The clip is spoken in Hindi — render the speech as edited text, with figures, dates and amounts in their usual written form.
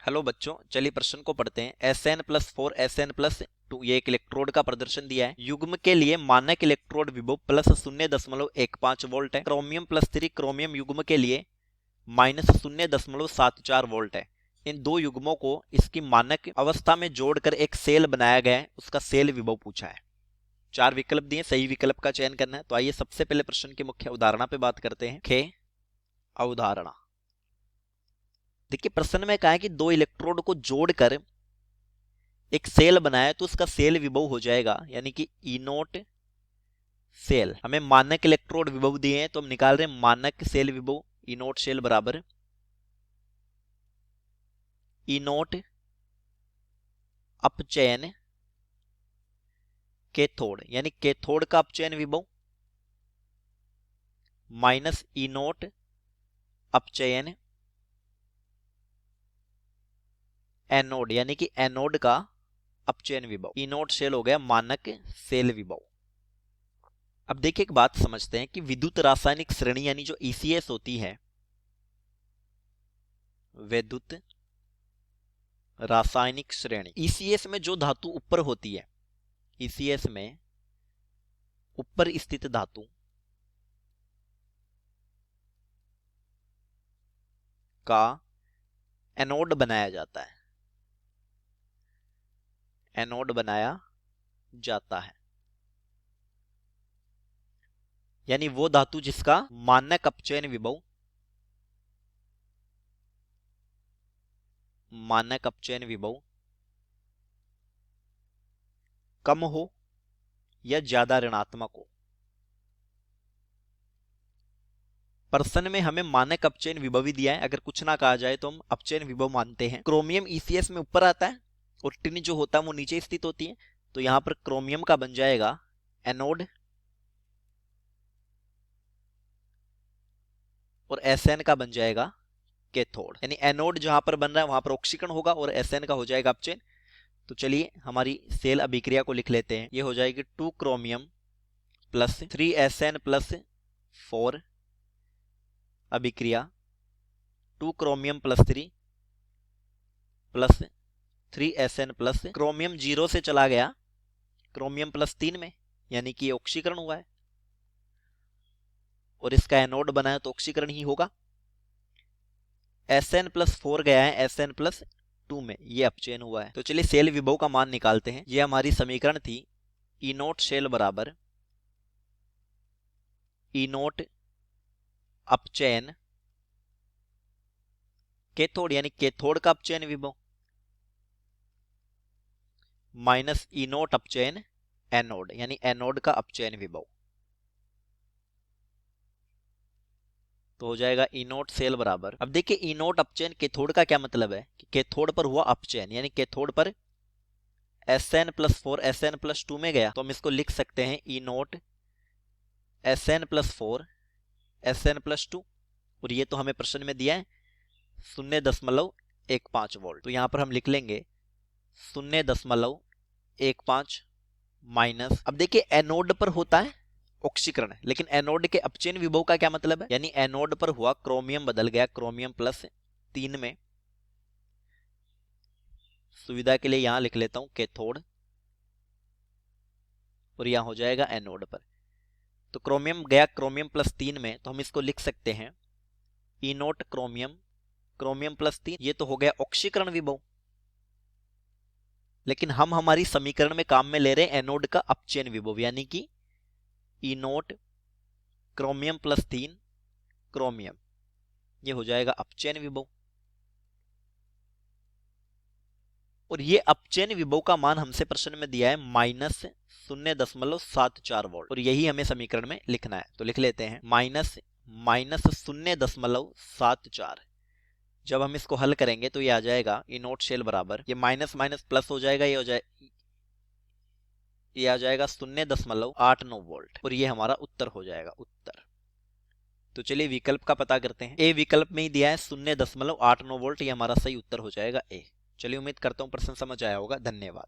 हेलो बच्चों, चलिए प्रश्न को पढ़ते हैं। Sn+4 Sn+2 ये एक इलेक्ट्रोड का प्रदर्शन दिया है। युग्म के लिए मानक इलेक्ट्रोड विभव +0.15 वोल्ट है। क्रोमियम+3 क्रोमियम युग्म के लिए -0.74 वोल्ट है। इन दो युग्मों को इसकी मानक अवस्था में जोड़कर एक सेल बनाया गया है, उसका सेल विभव पूछा है। 4 विकल्प दिए, सही विकल्प का चयन करना है। तो आइए सबसे पहले प्रश्न की मुख्य अवधारणा पे बात करते हैं। खे अवधारणा। देखिए प्रश्न में कहा है कि दो इलेक्ट्रोड को जोड़कर एक सेल बनाया तो उसका सेल विभव हो जाएगा, यानी कि ई नोट सेल। हमें मानक इलेक्ट्रोड विभव दिए हैं तो हम निकाल रहे हैं मानक सेल विभव। ई नोट सेल बराबर ई नोट अपचयन कैथोड, यानी कैथोड का अपचयन विभव माइनस ई नोट अपचयन एनोड, यानी कि एनोड का अपचयन विभव। ई नोट सेल हो गया मानक सेल विभव। अब देखिए एक बात समझते हैं कि विद्युत रासायनिक श्रेणी यानी जो ईसीएस होती है, विद्युत रासायनिक श्रेणी, ईसीएस में जो धातु ऊपर होती है, ईसीएस में ऊपर स्थित धातु का एनोड बनाया जाता है, एनोड बनाया जाता है। यानी वो धातु जिसका मानक अपचयन विभव, मानक अपचयन विभव कम हो या ज्यादा ऋणात्मक हो। प्रश्न में हमें मानक अपचयन विभव ही दिया है, अगर कुछ ना कहा जाए तो हम अपचयन विभव मानते हैं। क्रोमियम ईसीएस में ऊपर आता है और टिन जो होता है वो नीचे स्थित होती है, तो यहां पर क्रोमियम का बन जाएगा एनोड और एसएन का बन जाएगा कैथोड। यानी एनोड जहां पर बन रहा है वहां पर ऑक्सीकरण होगा और एसएन का हो जाएगा अपचयन। तो चलिए हमारी सेल अभिक्रिया को लिख लेते हैं। ये हो जाएगी 2 क्रोमियम प्लस 3 एसएन प्लस 4 अभिक्रिया 2 chromium plus 3 plus 3 SN plus chromium 0 से चला गया क्रोमियम +3 में, यानी कि ऑक्सीकरण हुआ है और इसका एनोड बना है तो ऑक्सीकरण ही होगा। Sn+4 गया है Sn+2 में, ये अपचयन हुआ है। तो चलिए सेल विभव का मान निकालते हैं। ये हमारी समीकरण थी। ई नोट सेल बराबर ई नोट अपचयन कैथोड, यानी कैथोड का अपचयन विभव माइनस ई नोट अपचयन एनोड, यानी एनोड का अपचयन विभव। तो हो जाएगा ई नोट सेल बराबर, अब देखिए ई नोट अपचयन कैथोड का क्या मतलब है कि कैथोड पर हुआ अपचयन, यानी कैथोड पर Sn+4 Sn+2 में गया, तो हम इसको लिख सकते हैं ई नोट Sn+4 Sn+2, और ये तो हमें प्रश्न में दिया है 0.15 वोल्ट। तो यहां पर हम लिख लेंगे 0.15 माइनस, अब देखिए एनोड पर होता है ऑक्सीकरण, लेकिन एनोड के अपचयन विभव का क्या मतलब है, यानी एनोड पर हुआ क्रोमियम बदल गया क्रोमियम +3 में। सुविधा के लिए यहां लिख लेता हूं कैथोड और यहां हो जाएगा एनोड पर। तो क्रोमियम गया क्रोमियम +3 में, तो हम इसको लिख सकते हैं ई नोट क्रोमियम क्रोमियम +3, ये तो हो गया ऑक्सीकरण विभव। लेकिन हम हमारी समीकरण में काम में ले रहे हैं एनोड का अपचयन विभव, यानी कि ई नोट क्रोमियम +3 क्रोमियम, ये हो जाएगा अपचयन विभव। और ये अपचयन विभव का मान हमसे प्रश्न में दिया है -0.74 वोल्ट, और यही हमें समीकरण में लिखना है। तो लिख लेते हैं -0.74। जब हम इसको हल करेंगे तो ये आ जाएगा ई नोट सेल बराबर, ये माइनस माइनस प्लस हो जाएगा, ये आ जाएगा 0.89 वोल्ट, और ये हमारा उत्तर हो जाएगा उत्तर। तो चलिए विकल्प का पता करते हैं। ए विकल्प में ही दिया है 0.89 वोल्ट, ये हमारा सही उत्तर हो जाएगा ए। चलिए उम्मीद करता हूं प्रश्न समझ आया होगा। धन्यवाद।